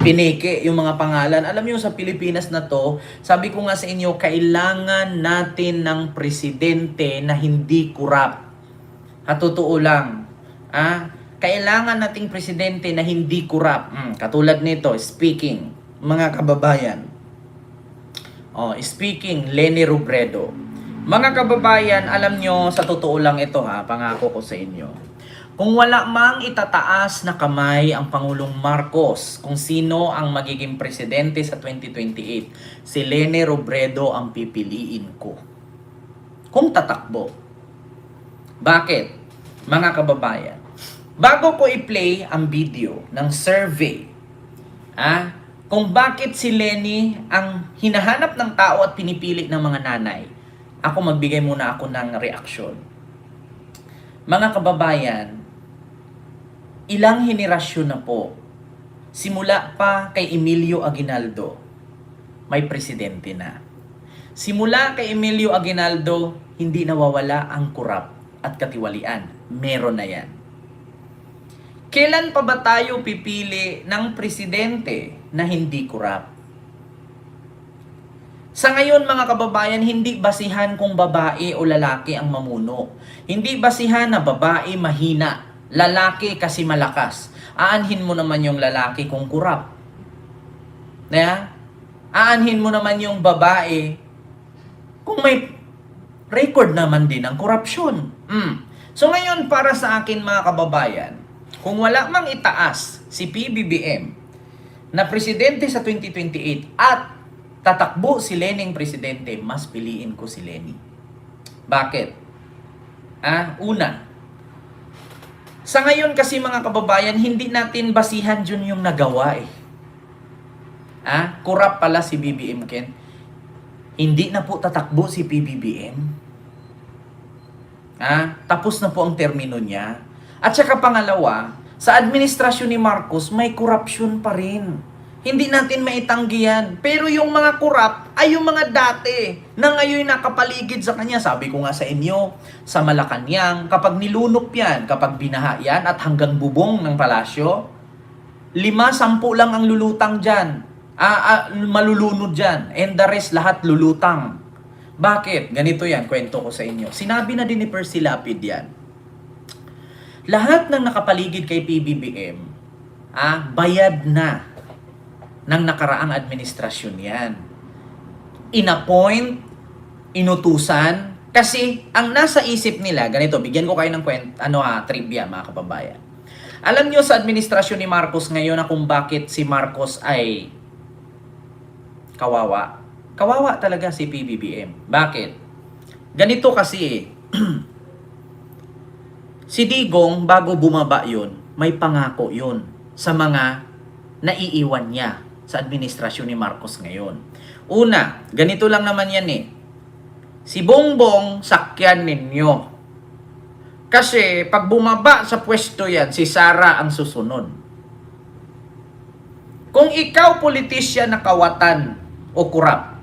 Pineke yung mga pangalan. Alam niyo sa Pilipinas na to, sabi ko nga sa inyo, kailangan natin ng presidente na hindi kurap. Totoo lang. Kailangan nating presidente na hindi kurap. Katulad nito, speaking, mga kababayan. Speaking, Leni Robredo. Mga kababayan, alam nyo, sa totoo lang ito pangako ko sa inyo. Kung wala mang itataas na kamay ang Pangulong Marcos kung sino ang magiging presidente sa 2028, si Leni Robredo ang pipiliin ko. Kung tatakbo. Bakit? Mga kababayan, bago ko i-play ang video ng survey, kung bakit si Leni ang hinahanap ng tao at pinipili ng mga nanay, magbigay muna ako ng reaksyon. Mga kababayan, ilang henerasyon na po, simula pa kay Emilio Aguinaldo, may presidente na. Simula kay Emilio Aguinaldo, hindi nawawala ang kurap at katiwalian. Meron na yan. Kailan pa ba tayo pipili ng presidente na hindi kurap? Sa ngayon mga kababayan, hindi basihan kung babae o lalaki ang mamuno. Hindi basihan na babae mahina, lalaki kasi malakas. Aanhin mo naman yung lalaki kung kurap. Aanhin mo naman yung babae kung may record naman din ng korupsyon. So ngayon para sa akin mga kababayan, kung wala mang itaas si PBBM na presidente sa 2028 at tatakbo si Lening presidente, mas piliin ko si Leni. Bakit? Una, sa ngayon kasi mga kababayan, hindi natin basihan dyan yung nagawa Kurap pala si BBM Ken. Hindi na po tatakbo si PBBM. Tapos na po ang termino niya. At saka pangalawa, sa administrasyon ni Marcos, may korupsyon pa rin. Hindi natin maitanggi yan. Pero yung mga kurap ay yung mga dati na ngayon nakapaligid sa kanya. Sabi ko nga sa inyo, sa Malacanang, kapag nilunok yan, kapag binaha yan at hanggang bubong ng palasyo, 5-10 lang ang lulutang dyan. Malulunod dyan. And the rest, lahat lulutang. Bakit? Ganito yan, kwento ko sa inyo. Sinabi na din ni Percy Lapid yan. Lahat ng nakapaligid kay PBBM, bayad na ng nakaraang administrasyon yan. Inappoint, inutusan, kasi ang nasa isip nila, ganito, bigyan ko kayo ng trivia mga kababayan. Alam nyo sa administrasyon ni Marcos ngayon na kung bakit si Marcos ay kawawa. Kawawa talaga si PBBM. Bakit? Ganito kasi si Digong bago bumaba yun, may pangako yun sa mga naiiwan niya sa administrasyon ni Marcos ngayon. Una, ganito lang naman yan Si Bongbong, sakyan ninyo. Kasi pag bumaba sa pwesto yan, si Sara ang susunod. Kung ikaw politisyan na kawatan o kurap,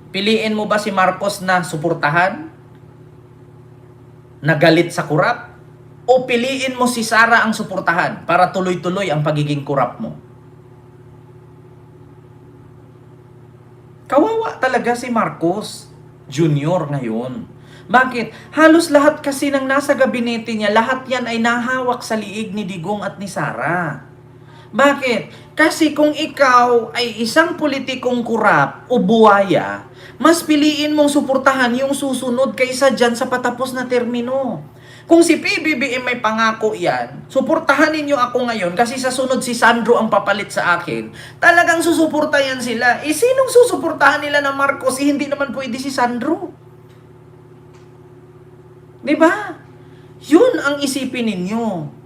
piliin mo ba si Marcos na suportahan? Nagalit sa kurap? O piliin mo si Sara ang suportahan para tuloy-tuloy ang pagiging kurap mo? Kawawa talaga si Marcos Jr. ngayon. Bakit? Halos lahat kasi ng nasa gabinete niya, lahat yan ay nahawak sa liig ni Digong at ni Sara. Bakit? Kasi kung ikaw ay isang politikong kurap o buwaya, mas piliin mong suportahan yung susunod kaysa dyan sa patapos na termino. Kung si PBBM may pangako yan, suportahan ninyo ako ngayon kasi sa sunod si Sandro ang papalit sa akin, talagang susuportahan sila. Sinong susuportahan nila na Marcos? Hindi naman pwede si Sandro. Diba? Yun ang isipin ninyo.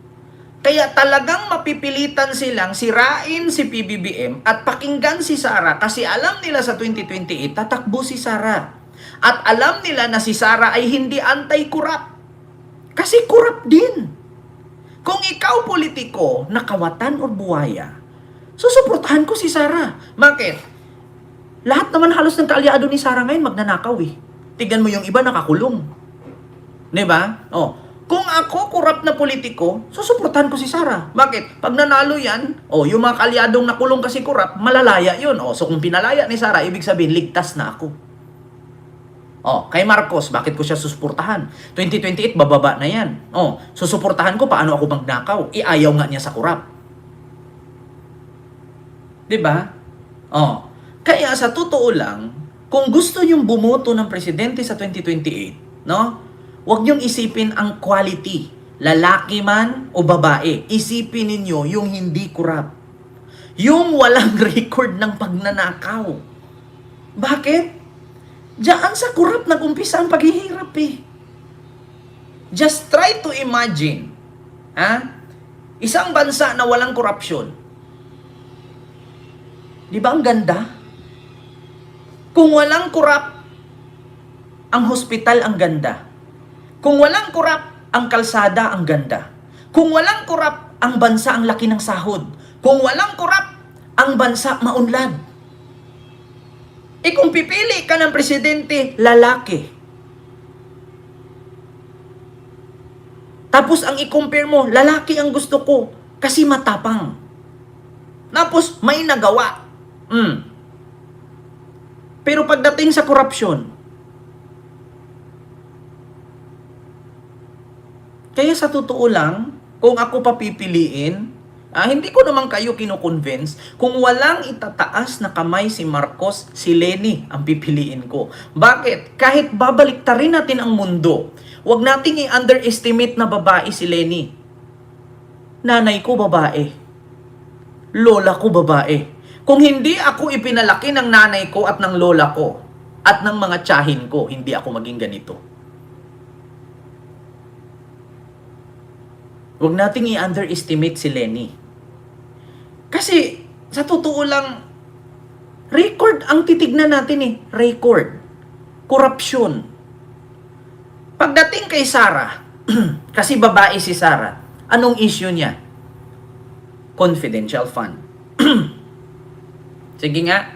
Kaya talagang mapipilitan silang sirain si PBBM at pakinggan si Sara kasi alam nila sa 2028 tatakbo si Sara. At alam nila na si Sara ay hindi anti-corrupt. Kasi corrupt din. Kung ikaw politiko na kawatan o buwaya, susuportahan ko si Sara. Bakit? Lahat naman halos ng kaalyado ni Sara ngayon magnanakaw Tignan mo yung iba nakakulong. Diba? Kung ako corrupt na politiko, susuportahan ko si Sara. Bakit? Pag nanalo yan, yung mga kalyadong nakulong kasi corrupt, malalaya yun. So kung pinalaya ni Sara, ibig sabihin, ligtas na ako. Kay Marcos, bakit ko siya susuportahan? 2028, bababa na yan. Susuportahan ko, paano ako magnakaw? Iayaw nga niya sa corrupt. Diba? Kaya sa totoo lang, kung gusto nyong bumoto ng presidente sa 2028, huwag nyong isipin ang quality, lalaki man o babae. Isipin ninyo yung hindi corrupt. Yung walang record ng pagnanakaw. Bakit? Diyan sa corrupt nag-umpisa ang paghihirap Just try to imagine, isang bansa na walang korupsyon. Di ba ang ganda? Kung walang corrupt, ang hospital ang ganda. Kung walang corrupt, ang kalsada ang ganda. Kung walang corrupt, ang bansa ang laki ng sahod. Kung walang corrupt, ang bansa maunlad. Kung pipili ka ng presidente, lalaki. Tapos ang i-compare mo, lalaki ang gusto ko kasi matapang. Tapos may nagawa. Pero pagdating sa korupsyon, kaya sa totoo lang, kung ako papipiliin, hindi ko naman kayo kino-convince, kung walang itataas na kamay si Marcos, si Leni ang pipiliin ko. Bakit? Kahit babaliktarin natin ang mundo, wag nating i-underestimate na babae si Leni. Nanay ko babae. Lola ko babae. Kung hindi ako ipinalaki ng nanay ko at ng lola ko at ng mga tiyahin ko, hindi ako maging ganito. Huwag nating i-underestimate si Leni. Kasi, sa totoo lang, record ang titignan natin record. Korupsyon. Pagdating kay Sara, kasi babae si Sara, anong issue niya? Confidential fund. Sige nga.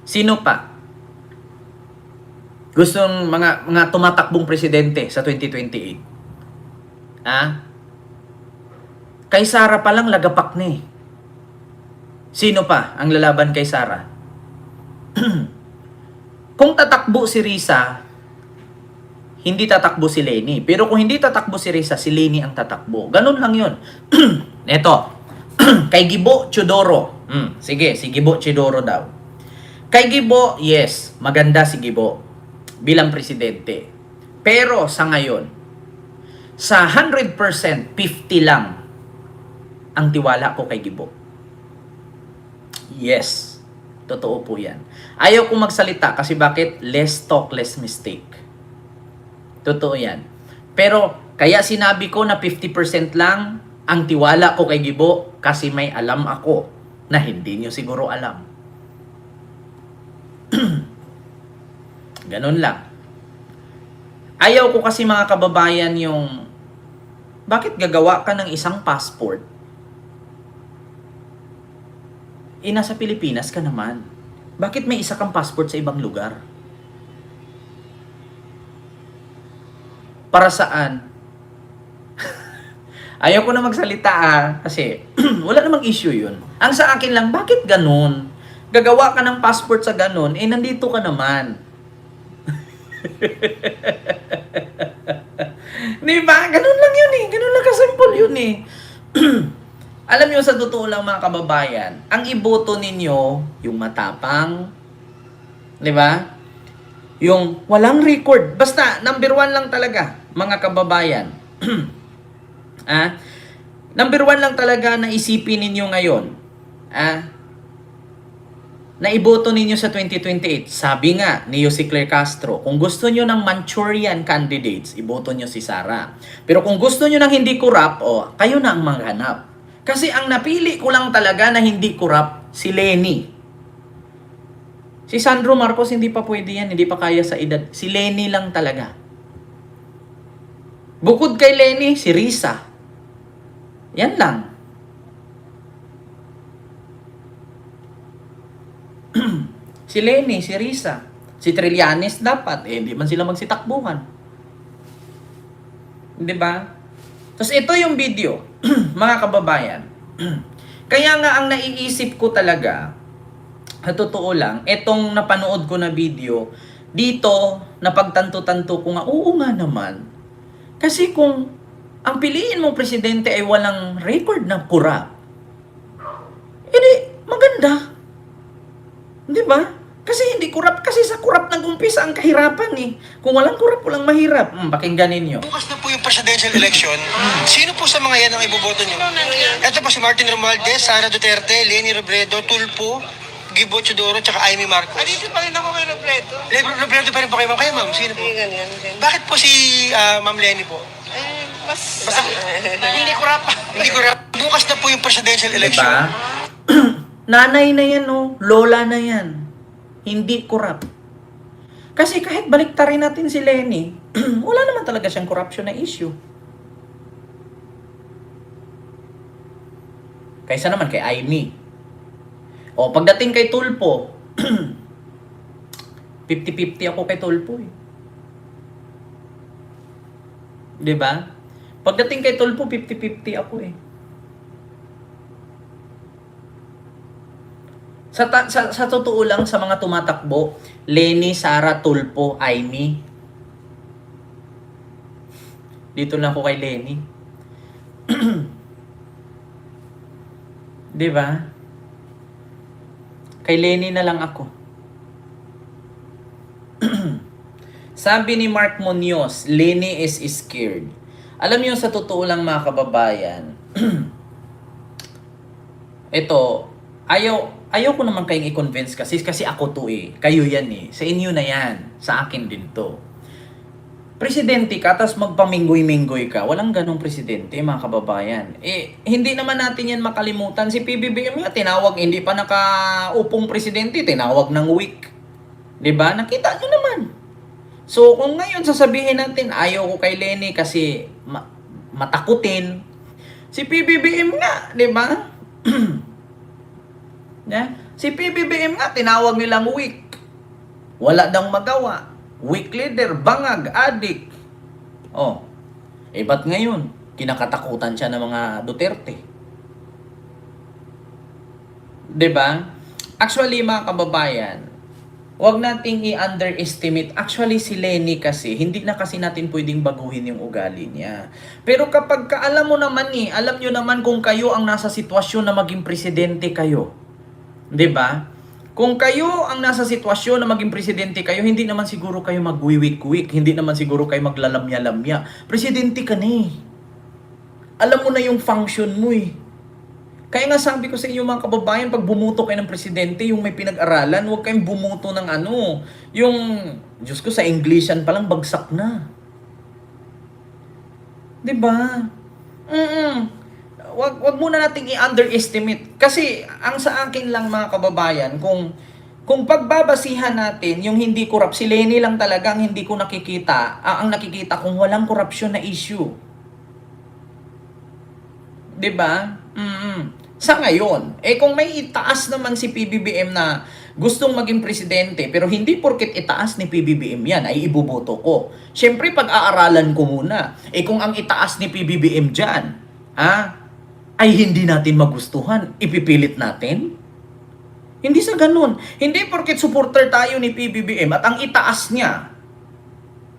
Sino pa? Gustong mga tumatakbong presidente sa 2028. Kay Sara pa lang lagapak na Sino pa ang lalaban kay Sara? Kung tatakbo si Risa, hindi tatakbo si Leni. Pero kung hindi tatakbo si Risa, si Leni ang tatakbo. Ganun lang yun. Eto. Kay Gibo Chodoro. Sige, si Gibo Chodoro daw. Kay Gibo, yes, maganda si Gibo bilang presidente. Pero sa ngayon, sa 100%, 50 lang ang tiwala ko kay Gibo. Yes, totoo po yan. Ayaw kong magsalita kasi bakit? Less talk, less mistake. Totoo yan. Pero kaya sinabi ko na 50% lang ang tiwala ko kay Gibo kasi may alam ako na hindi nyo siguro alam. Ganun lang. Ayaw ko kasi mga kababayan yung bakit gagawa ka ng isang passport? Nasa Pilipinas ka naman. Bakit may isa kang passport sa ibang lugar? Para saan? Ayaw ko na magsalita kasi wala namang issue yun. Ang sa akin lang, bakit ganun? Gagawa ka ng passport sa ganun, nandito ka naman. Diba? Ganun lang yun Ganun lang kasimple yun Alam nyo, sa totoo lang mga kababayan, ang iboto ninyo, yung matapang, diba? Yung walang record. Basta, number 1 lang talaga, mga kababayan. Number 1 lang talaga na isipin ninyo ngayon. Na iboto ninyo sa 2028. Sabi nga ni Jose Claire Castro, kung gusto nyo ng Manchurian candidates, iboto nyo si Sara. Pero kung gusto nyo ng hindi corrupt, kayo na ang maghanap. Kasi ang napili ko lang talaga na hindi corrupt, si Leni. Si Sandro Marcos hindi pa pwede yan, hindi pa kaya sa edad. Si Leni lang talaga. Bukod kay Leni, si Risa. Yan lang. Si Leni, si Risa, si Trillanes dapat, hindi man sila magsitakbuhan. 'Di ba? Tapos ito yung video, mga kababayan. Kaya nga ang naiisip ko talaga, sa totoo lang, etong napanood ko na video, dito, napagtanto-tanto ko nga, oo nga naman. Kasi kung ang piliin mong presidente ay walang record na corrupt, edi maganda. Di ba? Kasi hindi corrupt, kasi sa corrupt nag-umpisa ang kahirapan eh. Kung walang corrupt, walang mahirap. Pakinggan ninyo. Bukas na po yung presidential election. Sino po sa mga yan ang iboboto nyo? Ito po si Martin Romualdez, Sara Duterte, Leni Robredo, Tulfo, Gibo Chodoro, tsaka Amy Marcos. Dito pa rin ako kay Robredo. Robredo pa rin po kayo, ma'am. Kayo, ma'am. Sino po? Ganyan. Bakit po si Ma'am Leni po? Mas... Basta, hindi corrupt. Hindi corrupt. Bukas na po yung presidential election. Diba? Nanay na yan, oh. Lola na yan. Hindi corrupt. Kasi kahit baliktarin natin si Leni, wala naman talaga siyang corruption na issue. Kaysa naman kay Amy. O, pagdating kay Tulfo, 50-50 ako kay Tulfo eh. Diba? Pagdating kay Tulfo, 50-50 ako eh. Sa totoo lang, sa mga tumatakbo, Leni, Sara, Tulfo, Amy. Dito na ako kay Leni. Di ba? Kay Leni na lang ako. Sabi ni Mark Munoz, Leni is scared. Alam niyo, sa totoo lang mga kababayan, ito, ayaw ko naman kayong i-convince kasi ako to eh. Kayo yan eh. Sa inyo na yan. Sa akin din to. Presidente ka, tapos magpaminggoy-minggoy ka. Walang ganong presidente, mga kababayan. Eh, hindi naman natin yan makalimutan. Si PBBM nga, tinawag, hindi pa nakaupong presidente, tinawag ng week. Diba? Nakita nyo naman. So, kung ngayon sasabihin natin, ayaw ko kay Leni kasi matakutin, si PBBM nga, diba? Yeah? Si PBBM nga, tinawag nilang weak. Wala daw magawa. Weak leader, bangag, adik. Oh. Eh, ba't ngayon? Kinakatakutan siya ng mga Duterte. Diba? Actually, mga kababayan, huwag nating i-underestimate. Actually, si Leni kasi, hindi na kasi natin pwedeng baguhin yung ugali niya. Pero kapag alam mo naman alam nyo naman kung kayo ang nasa sitwasyon na maging presidente kayo. 'Di ba? Kung kayo ang nasa sitwasyon na maging presidente kayo, hindi naman siguro kayo magwiwik-wik, hindi naman siguro kayo maglalamya-lamya. Presidente ka na eh. Alam mo na yung function mo eh. Kaya nga sabi ko sa inyo mga kababayan, pag bumuto kayo ng presidente, yung may pinag-aralan, huwag kayong bumuto ng yung, Diyos ko, sa Englishan palang bagsak na. 'Di ba? Wag muna nating i-underestimate. Kasi ang sa akin lang mga kababayan, kung pagbabasihan natin yung hindi corrupt, si Leni lang talaga ang hindi ko nakikita, ang nakikita kung walang korupsyon na issue. 'Di ba? Sa ngayon, kung may itaas naman si PBBM na gustong maging presidente, pero hindi porket itaas ni PBBM yan, ay ibuboto ko. Siyempre, pag-aaralan ko muna. Kung ang itaas ni PBBM dyan, ay hindi natin magustuhan, ipipilit natin? Hindi sa ganun. Hindi porket supporter tayo ni PBBM at ang itaas niya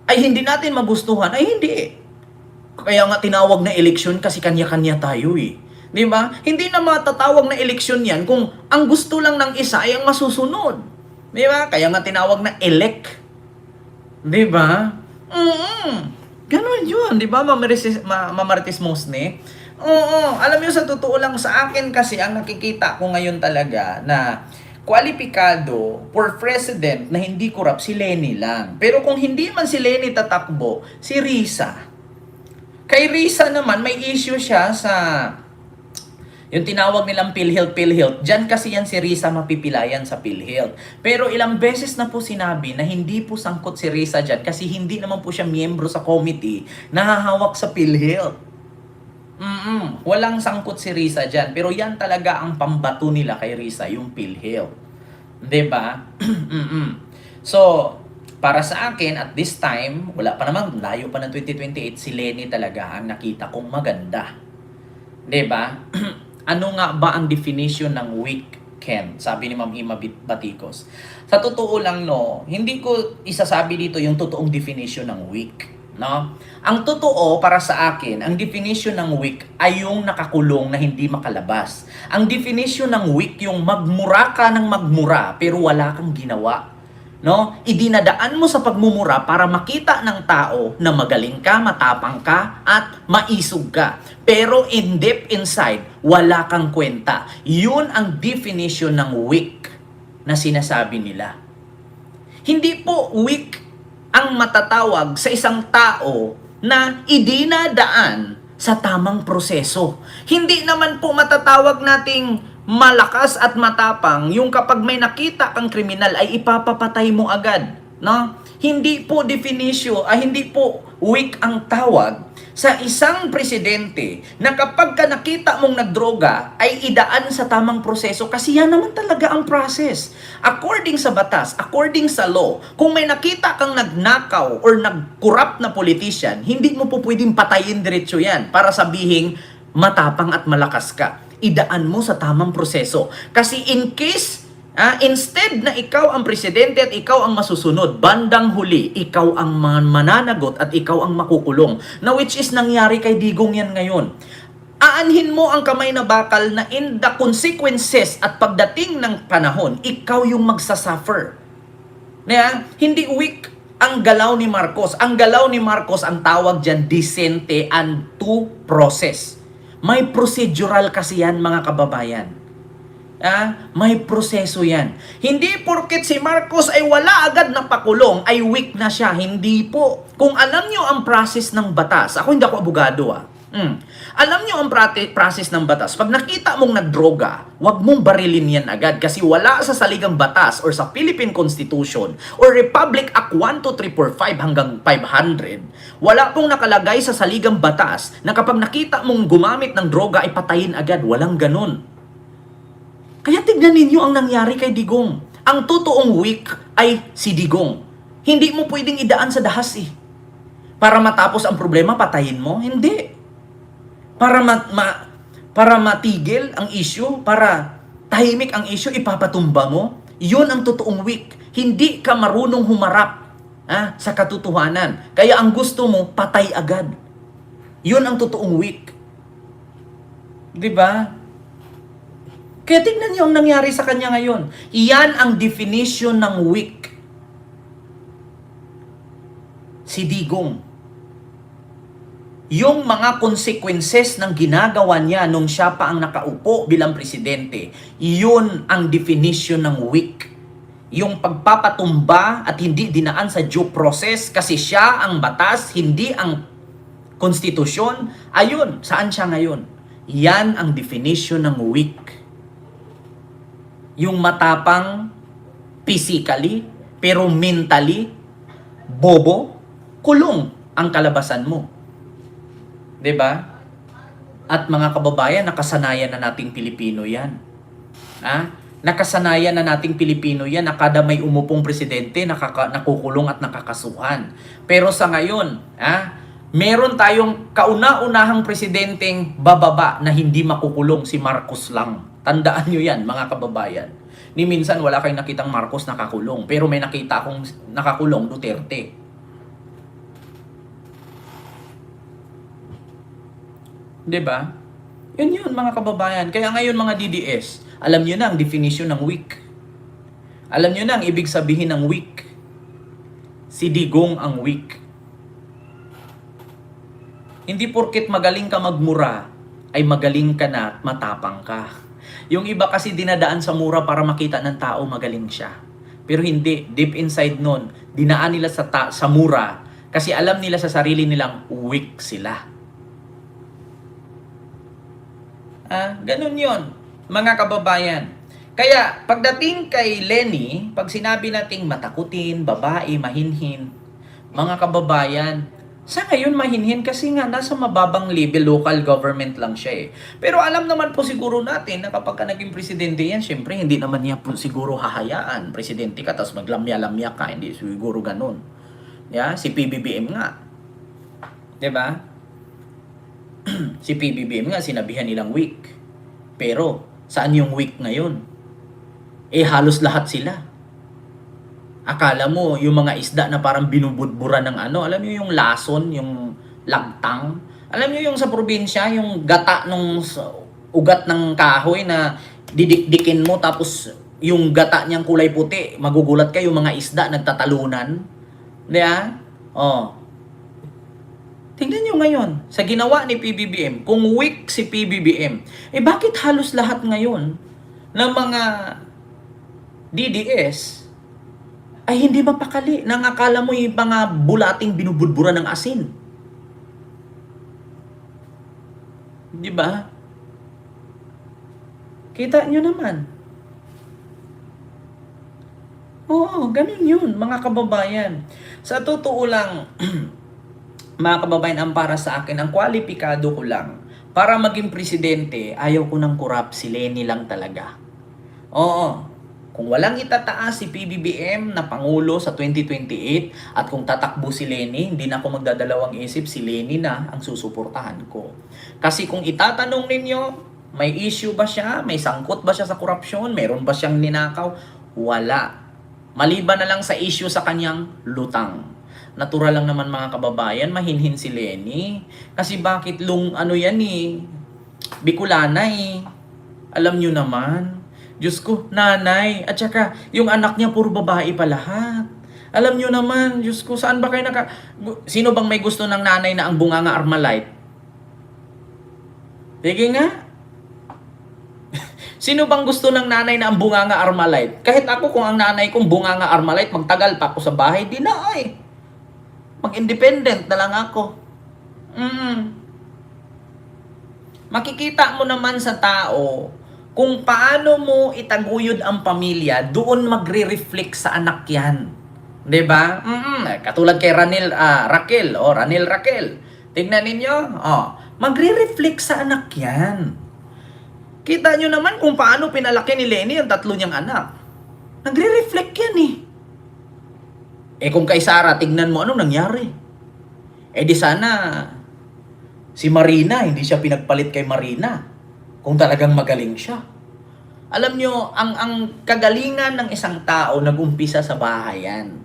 ay hindi natin magustuhan, ay hindi. Kaya nga tinawag na eleksyon kasi kanya-kanya tayo eh. Di ba? Hindi na matatawag na eleksyon yan kung ang gusto lang ng isa ay ang masusunod. Di ba? Kaya nga tinawag na elect. Di ba? Ganun yun. Di ba, Mamarites Mosne? Oo, alam niyo sa totoo lang sa akin kasi ang nakikita ko ngayon talaga na kwalipikado for president na hindi corrupt si Leni lang. Pero kung hindi man si Leni tatakbo, si Risa. Kay Risa naman may issue siya sa yung tinawag nilang PhilHealth. Diyan kasi yan si Risa mapipilayan sa PhilHealth. Pero ilang beses na po sinabi na hindi po sangkot si Risa diyan kasi hindi naman po siya miyembro sa committee na hahawak sa PhilHealth. Walang sangkot si Risa dyan. Pero yan talaga ang pambato nila kay Risa, yung PhilHealth. 'Di ba? So, para sa akin, at this time, wala pa naman, layo pa ng 2028, si Lenny talaga ang nakita kong maganda. 'Di ba? Ano nga ba ang definition ng weak, Ken? Sabi ni Ma'am Ima Baticos. Sa totoo lang, no, hindi ko isasabi dito yung totoong definition ng weak. No? Ang totoo para sa akin, ang definition ng weak ay yung nakakulong na hindi makalabas. Ang definition ng weak yung magmura ka ng magmura pero wala kang ginawa. No? Idinadaan mo sa pagmumura para makita ng tao na magaling ka, matapang ka, at maisog ka. Pero in deep inside, wala kang kwenta. Yun ang definition ng weak na sinasabi nila. Hindi po weak ang matatawag sa isang tao na idinadaan sa tamang proseso. Hindi naman po matatawag nating malakas at matapang yung kapag may nakita kang kriminal ay ipapapatay mo agad, no? Hindi po hindi po weak ang tawag sa isang presidente na kapag ka nakita mong nagdroga ay idaan sa tamang proseso kasi yan naman talaga ang process. According sa batas, according sa law, kung may nakita kang nagnakaw or nag-corrupt na politician, hindi mo po pwedeng patayin diretso yan para sabihing matapang at malakas ka. Idaan mo sa tamang proseso. Kasi in case, instead na ikaw ang presidente at ikaw ang masusunod, bandang huli, ikaw ang mananagot at ikaw ang makukulong. Na which is nangyari kay Digong yan ngayon. Aanhin mo ang kamay na bakal na in the consequences at pagdating ng panahon, ikaw yung magsasuffer. Hindi weak ang galaw ni Marcos. Ang galaw ni Marcos, ang tawag dyan, decente and to process. May procedural kasi yan, mga kababayan. May proseso yan. Hindi porket si Marcos ay wala agad na pakulong, ay weak na siya. Hindi po. Kung alam nyo ang process ng batas, ako hindi ako abogado Alam nyo ang process ng batas. Pag nakita mong nagdroga, wag mong barilin yan agad kasi wala sa saligang batas or sa Philippine Constitution or Republic Act 1, 2, 3, 4, 5 hanggang 500, wala pong nakalagay sa saligang batas na kapag nakita mong gumamit ng droga ay patayin agad. Walang ganun. Kaya tignan ninyo ang nangyari kay Digong. Ang totoong weak ay si Digong. Hindi mo pwedeng idaan sa dahas Para matapos ang problema, patayin mo? Hindi. Para matigil ang issue, para tahimik ang issue, ipapatumba mo. Yun ang totoong weak. Hindi ka marunong humarap sa katotohanan. Kaya ang gusto mo, patay agad. Yun ang totoong weak. Diba? Kaya tingnan niyo ang nangyari sa kanya ngayon. Iyan ang definition ng weak. Si Digong. Yung mga consequences ng ginagawa niya nung siya pa ang nakaupo bilang presidente, yun ang definition ng weak. Yung pagpapatumba at hindi dinaan sa due process kasi siya ang batas, hindi ang konstitusyon, ayun, saan siya ngayon? Yan ang definition ng weak. Yung matapang physically, pero mentally, bobo, kulong ang kalabasan mo. 'Di ba? At mga kababayan, nakasanayan na nating Pilipino 'yan. Nakasanayan na nating Pilipino 'yan na kada may umupong presidente nakukulong at nakakasuhan. Pero sa ngayon, meron tayong kauna-unahang presidenteng bababa na hindi makukulong, si Marcos lang. Tandaan nyo yan, mga kababayan. Ni minsan wala kayong nakitang Marcos nakakulong, pero may nakita akong nakakulong Duterte. Diba? Yun mga kababayan. Kaya ngayon mga DDS, alam nyo na ang definition ng weak. Alam nyo na ang ibig sabihin ng weak. Si Digong ang weak. Hindi porket magaling ka magmura, ay magaling ka na at matapang ka. Yung iba kasi dinadaan sa mura para makita ng tao magaling siya. Pero hindi, deep inside nun, dinaan nila sa mura kasi alam nila sa sarili nilang weak sila. Ganun yon, mga kababayan. Kaya, pagdating kay Lenny, pag sinabi nating matakutin, babae, mahinhin, mga kababayan, Sa ngayon mahinhin kasi nga nasa mababang level, local government lang siya eh. Pero alam naman po siguro natin na kapag ka naging presidente yan, syempre hindi naman niya po siguro hahayaan. Presidente ka tapos maglamya-lamya ka, hindi siguro ganun. Yeah? Si PBBM nga. 'Di ba? Si PBBM nga sinabihan nilang weak. Pero saan yung weak ngayon? Eh halos lahat sila. Akala mo, yung mga isda na parang binubudbura ng ano, alam niyo yung lason, yung lagtang. Alam niyo yung sa probinsya, yung gata nung ugat ng kahoy na didikdikin mo tapos yung gata niyang kulay puti, magugulat kayo, yung mga isda nagtatalunan. Di ba? Oh. Tingnan niyo ngayon, sa ginawa ni PBBM, kung weak si PBBM, eh bakit halos lahat ngayon ng mga DDS ay hindi mapakali nang akala mo yung mga bulating binubudbura ng asin. Di ba? Kita nyo naman. Oo, ganun yun, mga kababayan. Sa totoo lang, mga kababayan, ang para sa akin, ang kwalipikado ko lang, para maging presidente, ayaw ko ng corrupt, si Leni lang talaga. Oo. Kung walang itataas si PBBM na Pangulo sa 2028 at kung tatakbo si Leni, hindi na ako magdadalawang isip, si Leni na ang susuportahan ko. Kasi kung itatanong ninyo, may issue ba siya? May sangkot ba siya sa korupsyon? Meron ba siyang ninakaw? Wala. Maliban na lang sa issue sa kanyang lutang. Natural lang naman mga kababayan, mahinhin si Leni. Kasi bakit yan eh, Bicolana eh. Alam nyo naman. Diyos ko, nanay. At saka, yung anak niya puro babae pa lahat. Alam nyo naman, Diyos ko, saan ba kayo Sino bang may gusto ng nanay na ang bunganga Armalite? Sige nga. Sino bang gusto ng nanay na ang bunganga Armalite? Kahit ako, kung ang nanay kong bunganga Armalite, magtagal pa ako sa bahay, di na ay. Mag-independent na lang ako. Makikita mo naman sa tao, kung paano mo itaguyod ang pamilya, doon magre-reflect sa anak yan. 'Di ba? Katulad kay Raquel, Raquel. Tingnan ninyo, magre-reflect sa anak yan. Kita nyo naman kung paano pinalaki ni Leni ang 3 niyang anak. Nagre-reflect yan eh. Eh kung kay Sarah, tignan mo anong nangyari. Eh di sana si Marina, hindi siya pinagpalit kay Marina. Kung talagang magaling siya. Alam nyo, ang kagalingan ng isang tao nag-umpisa sa bahay yan.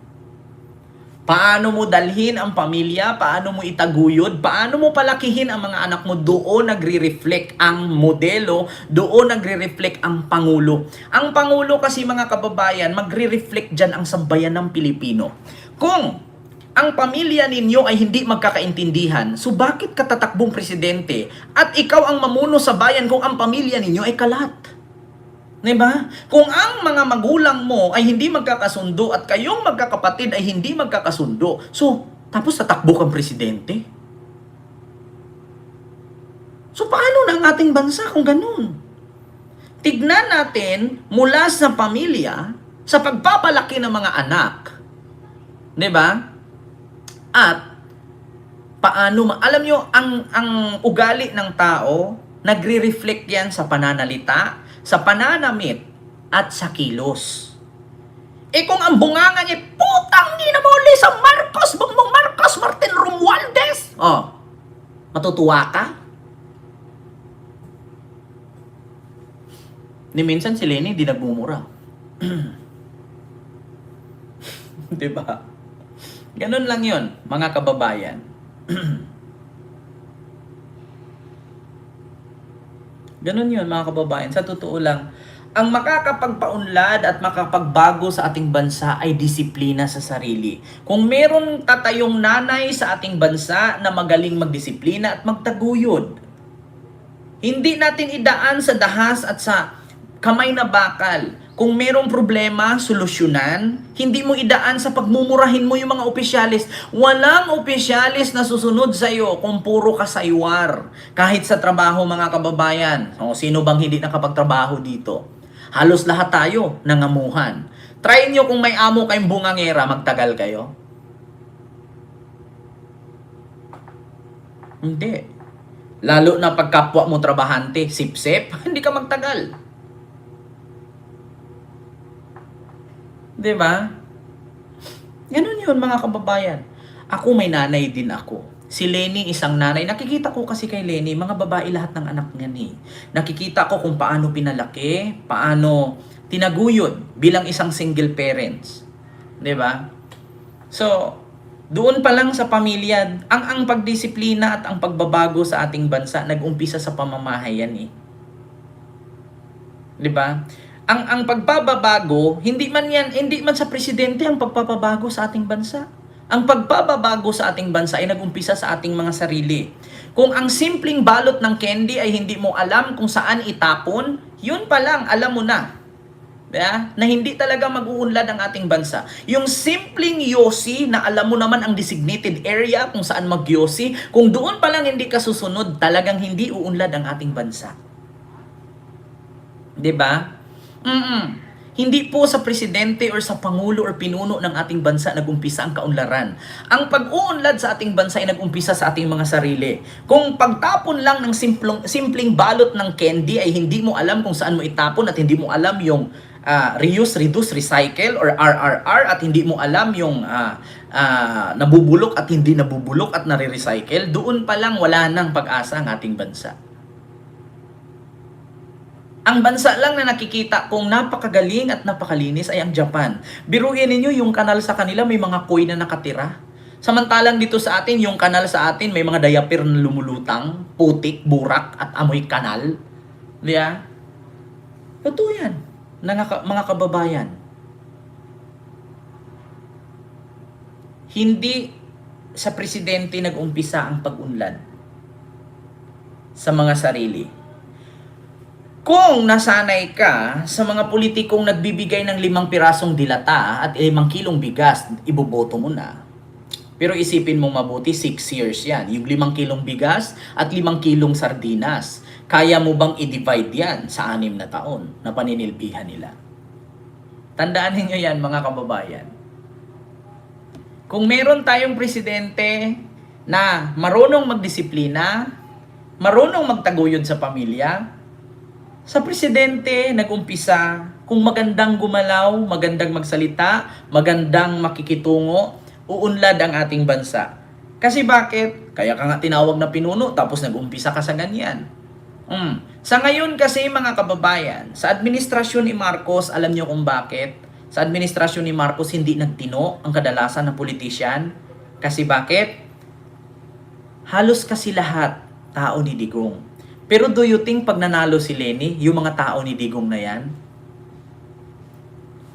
Paano mo dalhin ang pamilya, paano mo itaguyod, paano mo palakihin ang mga anak mo, doon nagre-reflect ang modelo, doon nagre-reflect ang Pangulo. Ang Pangulo kasi mga kababayan, magre-reflect dyan ang sambayan ng Pilipino. Kung ang pamilya ninyo ay hindi magkakaintindihan, so bakit ka tatakbong presidente at ikaw ang mamuno sa bayan kung ang pamilya ninyo ay kalat? Diba? Kung ang mga magulang mo ay hindi magkakasundo at kayong magkakapatid ay hindi magkakasundo, so tapos tatakbo kang presidente? So paano na ang ating bansa kung ganun? Tignan natin mula sa pamilya, sa pagpapalaki ng mga anak. Diba? At paano alam nyo, ang ugali ng tao, nagre-reflect yan sa pananalita, sa pananamit, at sa kilos. Eh kung ang bunganga niya, putang ina mo, Lisa Marcos, Bongbong Marcos, Martin Romualdez, matutuwa ka? Ni minsan si Leni di nagmumura. Diba? Ganun lang yun, mga kababayan. Ganun yun, mga kababayan. Sa totoo lang, ang makakapagpaunlad at makapagbago sa ating bansa ay disiplina sa sarili. Kung meron tatayong nanay sa ating bansa na magaling magdisiplina at magtaguyod, hindi natin idaan sa dahas at sa kamay na bakal. Kung merong problema, solusyonan. Hindi mo idaan sa pagmumurahin mo yung mga opisyalis. Walang opisyalis na susunod sa iyo kung puro ka saywar. Kahit sa trabaho, mga kababayan. Sino bang hindi nakapagtrabaho dito? Halos lahat tayo nangamuhan. Try nyo kung may amo kayong bungangera, magtagal kayo. Hindi. Lalo na pag kapwa mo trabahante, sip-sip, hindi ka magtagal. 'Di ba? Ganun yun mga kababayan. Ako may nanay din ako. Si Lenny isang nanay. Nakikita ko kasi kay Lenny, mga babae lahat ng anak niya ni. Nakikita ko kung paano pinalaki, paano tinaguyod bilang isang single parents. 'Di ba? So, doon pa lang sa pamilya, ang pagdisiplina at ang pagbabago sa ating bansa nag-umpisa sa pamamahay yan eh. 'Di ba? Ang pagbabago, hindi man sa presidente ang pagpapabago sa ating bansa. Ang pagbabago sa ating bansa ay nag-umpisa sa ating mga sarili. Kung ang simpleng balot ng candy ay hindi mo alam kung saan itapon, yun pa lang, alam mo na. Yeah? Na hindi talaga mag-uunlad ang ating bansa. Yung simpleng yosi na alam mo naman ang designated area kung saan mag-yosi, kung doon pa lang hindi ka susunod, talagang hindi uunlad ang ating bansa. 'Di ba? Hindi po sa presidente or sa pangulo or pinuno ng ating bansa nag-umpisa ang kaunlaran. Ang pag-uunlad sa ating bansa ay nag-umpisa sa ating mga sarili. Kung pagtapon lang ng simpleng balot ng candy ay hindi mo alam kung saan mo itapon at hindi mo alam yung reuse, reduce, recycle or RRR at hindi mo alam yung nabubulok at hindi nabubulok at nare-recycle, doon pa lang wala nang pag-asa ang ating bansa. Ang bansa lang na nakikita kung napakagaling at napakalinis ay ang Japan. Biruin ninyo yung kanal sa kanila may mga koi na nakatira. Samantalang dito sa atin, yung kanal sa atin may mga diaper na lumulutang, putik, burak at amoy kanal. Diya? Totoo yan, mga kababayan. Hindi sa presidente nag-umpisa ang pag-unlad sa mga sarili. Kung nasanay ka sa mga politikong nagbibigay ng 5 pirasong dilata at 5 kilong bigas, iboboto mo na. Pero isipin mo mabuti, 6 years yan. Yung 5 kilong bigas at 5 kilong sardinas. Kaya mo bang i-divide yan sa 6 na taon na paninilbihan nila? Tandaan niyo yan mga kababayan. Kung meron tayong presidente na marunong magdisiplina, marunong magtaguyod sa pamilya, sa presidente, nag-umpisa, kung magandang gumalaw, magandang magsalita, magandang makikitungo, uunlad ang ating bansa. Kasi bakit? Kaya ka nga tinawag na pinuno, tapos nag-umpisa ka sa ganyan. Sa ngayon kasi mga kababayan, sa administrasyon ni Marcos, alam niyo kung bakit? Sa administrasyon ni Marcos, hindi nagtino ang kadalasan ng politisyan. Kasi bakit? Halos kasi lahat tao ni Digong. Pero do you think pag nanalo si Lenny, yung mga tao ni Digong na yan,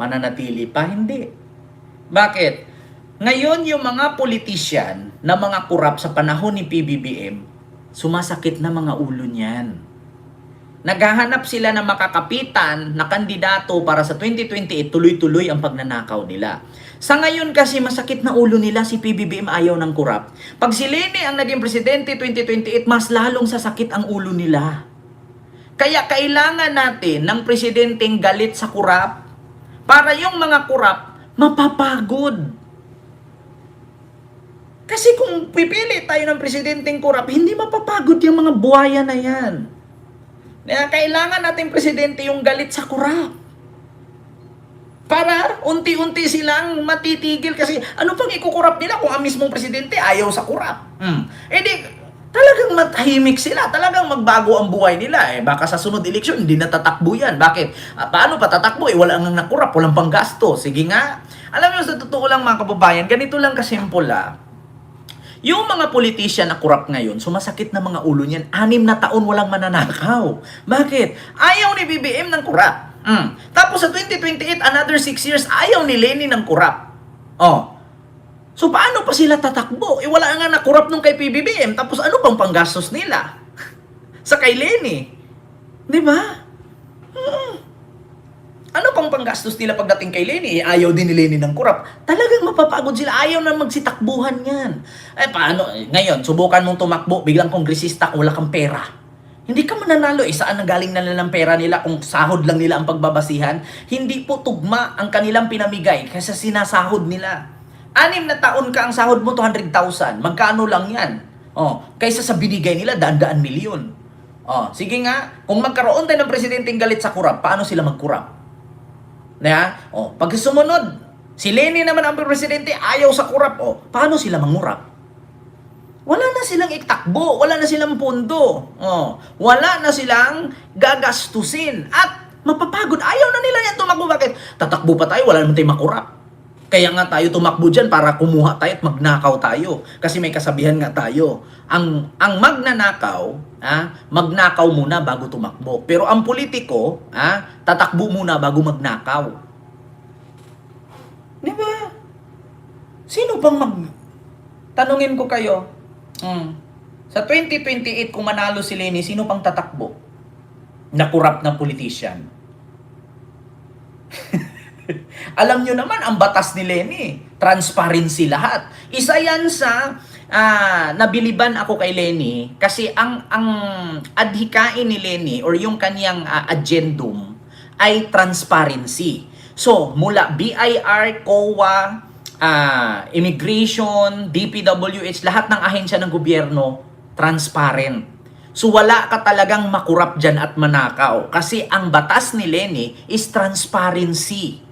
mananatili pa? Hindi. Bakit? Ngayon yung mga politician na mga kurap sa panahon ni PBBM, sumasakit na mga ulo niyan. Naghahanap sila ng makakapitan na kandidato para sa 2028, tuloy-tuloy ang pagnanakaw nila. Sa ngayon kasi masakit na ulo nila, si PBBM ayaw ng kurap. Pag si Lenny ang naging presidente 2028, mas lalong sasakit ang ulo nila. Kaya kailangan natin ng presidenteng galit sa kurap para yung mga kurap mapapagod. Kasi kung pipili tayo ng presidenteng kurap, hindi mapapagod yung mga buhaya na yan. Kaya kailangan natin presidente yung galit sa kurap. Para unti-unti silang matitigil kasi ano pang ikukurap nila kung ang mismong presidente ayaw sa kurap. Di talagang matahimik sila, talagang magbago ang buhay nila. Baka sa sunod eleksyon hindi natatakbo yan. Bakit? Paano pa tatakbo? Wala nang nakurap, walang panggasto. Sige nga. Alam niyo sa totoo lang mga kababayan, ganito lang kasimple Yung mga politician na kurap ngayon, sumasakit na mga ulo niyan. 6 na taon walang mananakaw. Bakit? Ayaw ni BBM ng kurap. Tapos sa 2028, another 6 years, ayaw ni Lenny ng kurap. So paano pa sila tatakbo? Wala nga na kurap nung kay PBBM. Tapos ano pang panggastos nila? Sa kay Lenny. Di ba? Ano pang panggastos nila pagdating kay Lenny? Ayaw din ni Lenny ng kurap. Talagang mapapagod sila. Ayaw na magsitakbuhan yan. Paano? Ngayon, subukan mong tumakbo, biglang kongresista, wala kang pera. Hindi ka mananalo. Saan nagaling na ng pera nila kung sahod lang nila ang pagbabasihan? Hindi po tugma ang kanilang pinamigay kasi sinasahod nila. 6 na taon ka ang sahod mo, 200,000. Magkano lang yan? Kaysa sa binigay nila daan-daan milyon. Sige nga, kung magkaroon tayo ng presidenteng galit sa kurap, paano sila magkurap? Pag sumunod, si Leni naman ang presidente, ayaw sa kurap, paano sila mangurap? Wala na silang itakbo, wala na silang pundo, wala na silang gagastusin, at mapapagod. Ayaw na nila yan tumakbo. Bakit? Tatakbo pa tayo, wala naman tayong makurap. Kaya nga tayo tumakbo dyan para kumuha tayo at magnakaw tayo. Kasi may kasabihan nga tayo, ang magnanakaw, magnakaw muna bago tumakbo. Pero ang politiko, tatakbo muna bago magnakaw. Di ba? Sino bang Tanungin ko kayo, sa 2028 kung manalo si Leni, sino pang tatakbo na corrupt na politician? Alam nyo naman, ang batas ni Leni, transparency lahat. Isa yan sa nabiliban ako kay Leni kasi ang adhikain ni Leni or yung kanyang agendum ay transparency. So, mula BIR, COA, Immigration, DPWH, lahat ng ahensya ng gobyerno, transparent. So, wala ka talagang makurap dyan at manakaw kasi ang batas ni Leni is transparency.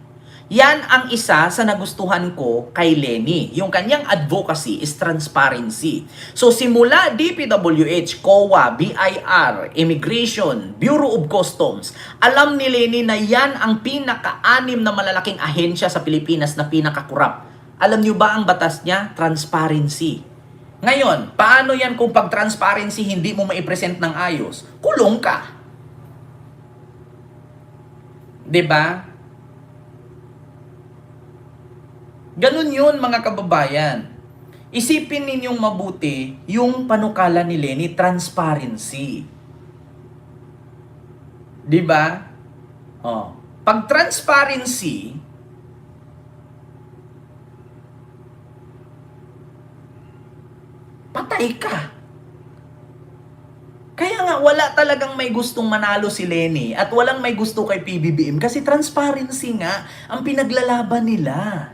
Yan ang isa sa nagustuhan ko kay Leni. Yung kanyang advocacy is transparency. So simula DPWH, COA, BIR, Immigration, Bureau of Customs, alam ni Leni na yan ang pinaka-anim na malalaking ahensya sa Pilipinas na pinakakurap. Alam niyo ba ang batas niya? Transparency. Ngayon, paano yan kung pag transparency hindi mo maipresent ng ayos? Kulong ka. 'Di ba? Ganun yun mga kababayan. Isipin ninyong mabuti yung panukala ni Leni, transparency. Diba? Pag transparency, patay ka. Kaya nga wala talagang may gustong manalo si Leni at walang may gusto kay PBBM kasi transparency nga ang pinaglalaban nila.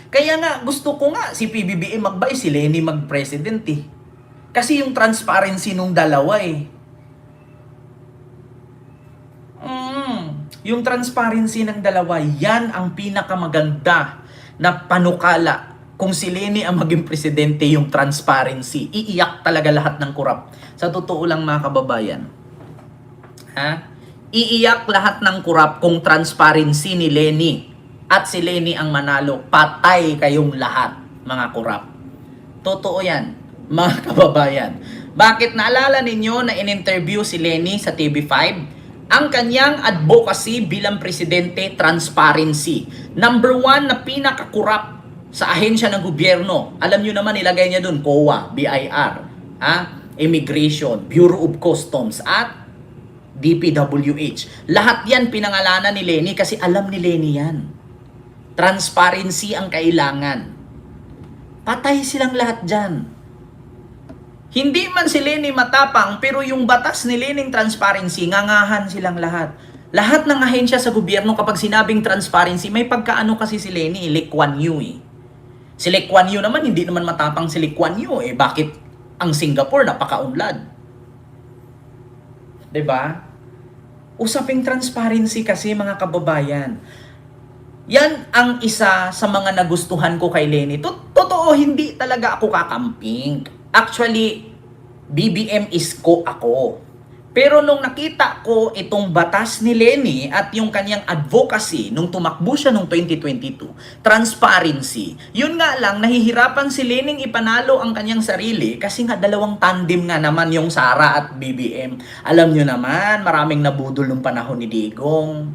Kaya nga, gusto ko nga si PBBM magbay, si Leni mag-president eh. Kasi yung transparency nung dalawa eh. Yung transparency ng dalawa, yan ang pinakamaganda na panukala. Kung si Leni ang maging presidente, yung transparency, iiyak talaga lahat ng kurap. Sa totoo lang mga kababayan. Iiyak lahat ng kurap kung transparency ni Leni. At si Leni ang manalo, patay kayong lahat, mga kurap. Totoo yan, mga kababayan. Bakit naalala ninyo na in-interview si Leni sa TV5? Ang kanyang advocacy bilang presidente, transparency. Number 1 na pinakakurap sa ahensya ng gobyerno. Alam nyo naman, ilagay niya dun, COA, BIR, Immigration, Bureau of Customs, at DPWH. Lahat yan pinangalanan ni Leni kasi alam ni Leni yan. Transparency ang kailangan. Patay silang lahat dyan. Hindi man si Leni matapang, pero yung batas ni Lening transparency, ngangahan silang lahat. Lahat ng ahensya sa gobyerno kapag sinabing transparency, may pagkaano kasi si Leni, Lee Kuan Yew eh. Si Lee Kuan Yew naman, hindi naman matapang si Lee Kuan Yew eh. Bakit ang Singapore napakaunlad? 'Di ba? Usaping transparency kasi mga kababayan. Yan ang isa sa mga nagustuhan ko kay Leni. Totoo, hindi talaga ako kakamping. Actually, BBM is ko ako. Pero nung nakita ko itong batas ni Leni at yung kanyang advocacy nung tumakbo siya nung 2022, transparency, yun nga lang, nahihirapan si Lening ipanalo ang kanyang sarili kasi nga dalawang tandem nga naman yung Sara at BBM. Alam nyo naman, maraming nabudol nung panahon ni Digong.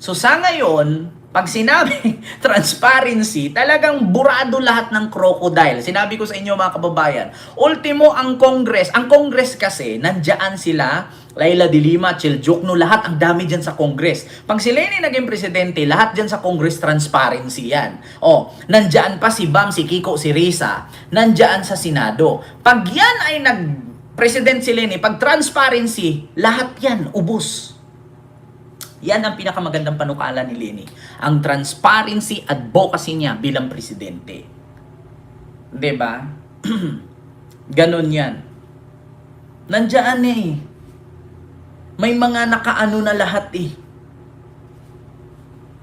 So sa ngayon, pag sinabi transparency, talagang burado lahat ng crocodile. Sinabi ko sa inyo mga kababayan, ultimo ang Congress. Ang Congress kasi, nandiyan sila, Laila de Lima, Chel Jokno, lahat ang dami dyan sa Congress. Pag si Leni naging presidente, lahat dyan sa Congress transparency yan. Nandiyan pa si Bam, si Kiko, si Risa, nandiyan sa Senado. Pag yan ay nag-president si Leni, pag transparency, lahat yan, ubos. Yan ang pinakamagandang panukala ni Leni. Ang transparency advocacy niya bilang presidente. 'Di ba? Ganon yan. Nandiyan eh. May mga nakaano na lahat eh.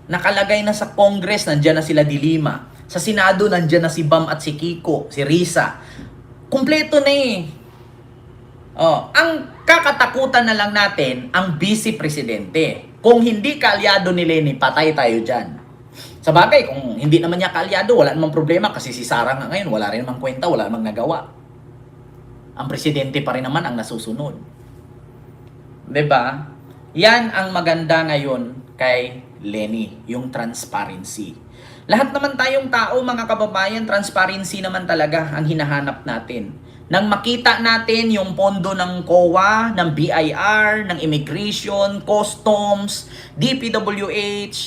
Nakalagay na sa Congress, nandiyan na sila Dilima. Sa Senado, nandiyan na si Bam at si Kiko, si Risa. Kumpleto na eh. Oh, ang kakatakutan na lang natin, ang vice presidente. Kung hindi kaalyado ni Leni, patay tayo dyan. Sa bagay, kung hindi naman niya kaalyado, wala namang problema kasi si Sara nga ngayon, wala rin namang kwenta, wala namang nagawa. Ang presidente pa rin naman ang nasusunod. 'Di ba? Yan ang maganda ngayon kay Leni, yung transparency. Lahat naman tayong tao, mga kababayan, transparency naman talaga ang hinahanap natin. Nang makita natin yung pondo ng COA, ng BIR, ng Immigration, Customs, DPWH,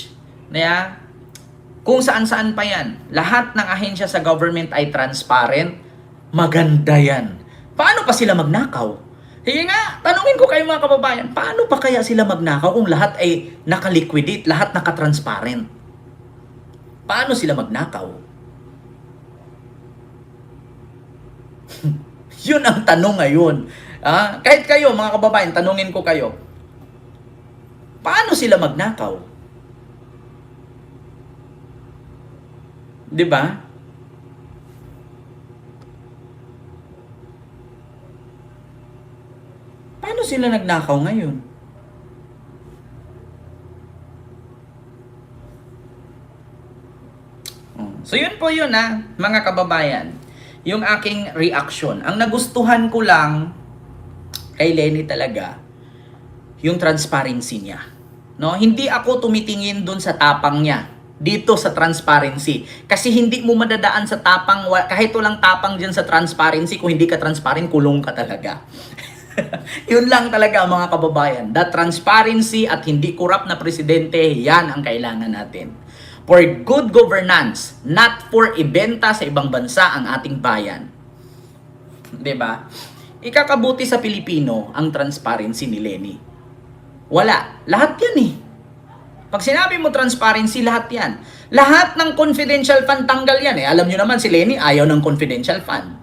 kung saan-saan pa yan, lahat ng ahensya sa government ay transparent, maganda yan. Paano pa sila magnakaw? Sige nga, tanungin ko kayo mga kababayan, paano pa kaya sila magnakaw kung lahat ay nakaliquidate, lahat nakatransparent? Paano sila magnakaw? Yun ang tanong ngayon. Kahit kayo mga kababayan, tanungin ko kayo, paano sila magnakaw? 'Di ba? Paano sila nagnakaw ngayon? So yun po yun mga kababayan. Yung aking reaction. Ang nagustuhan ko lang kay Leni talaga, yung transparency niya. No? Hindi ako tumitingin dun sa tapang niya. Dito sa transparency. Kasi hindi mo madadaan sa tapang, kahit walang tapang dyan sa transparency, kung hindi ka transparent, kulong ka talaga. Yun lang talaga mga kababayan. That transparency at hindi corrupt na presidente, yan ang kailangan natin. For good governance, not for ibenta sa ibang bansa ang ating bayan. 'Di ba? Ikakabuti sa Pilipino ang transparency ni Leni. Wala. Lahat yan eh. Pag sinabi mo transparency, lahat yan. Lahat ng confidential fund tanggal yan eh. Alam nyo naman si Leni ayaw ng confidential fund.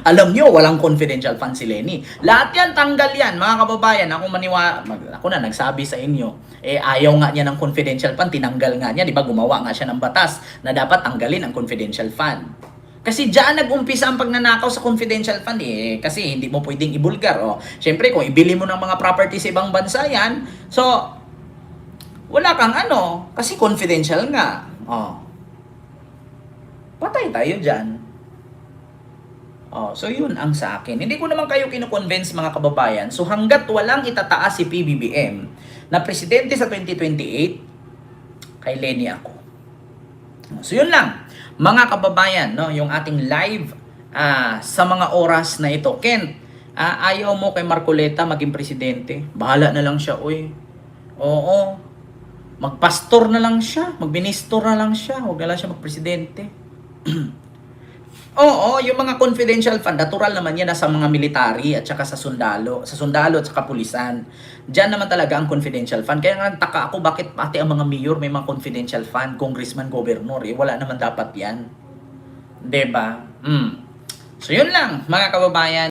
Alam nyo, walang confidential fund si Leni. Lahat yan, tanggal yan. Mga kababayan, ako na nagsabi sa inyo, ayaw nga niya ng confidential fund, tinanggal nga niya, di ba? Gumawa nga siya ng batas na dapat tanggalin ang confidential fund. Kasi diyan nag-umpisa ang pagnanakaw sa confidential fund kasi hindi mo pwedeng ibulgar. Siyempre, kung ibili mo ng mga property sa ibang bansa yan, so, wala kang kasi confidential nga. Patay tayo dyan. So yun ang sa akin. Hindi ko naman kayo kino-convince mga kababayan. So hanggat walang itataas si PBBM na presidente sa 2028, kay Leni ako. So yun lang. Mga kababayan, yung ating live sa mga oras na ito. Kent, ayaw mo kay Marcoleta maging presidente? Bahala na lang siya, oy. Oo. Magpastor na lang siya. Magministor na lang siya. Huwag na lang siya magpresidente. Oo, yung mga confidential fund, natural naman yan sa mga military at saka sa sundalo at saka pulisan. Diyan naman talaga ang confidential fund. Kaya nga taka ako bakit pati ang mga mayor may mga confidential fund, congressman, governor, wala naman dapat yan. 'Di ba? So yun lang mga kababayan.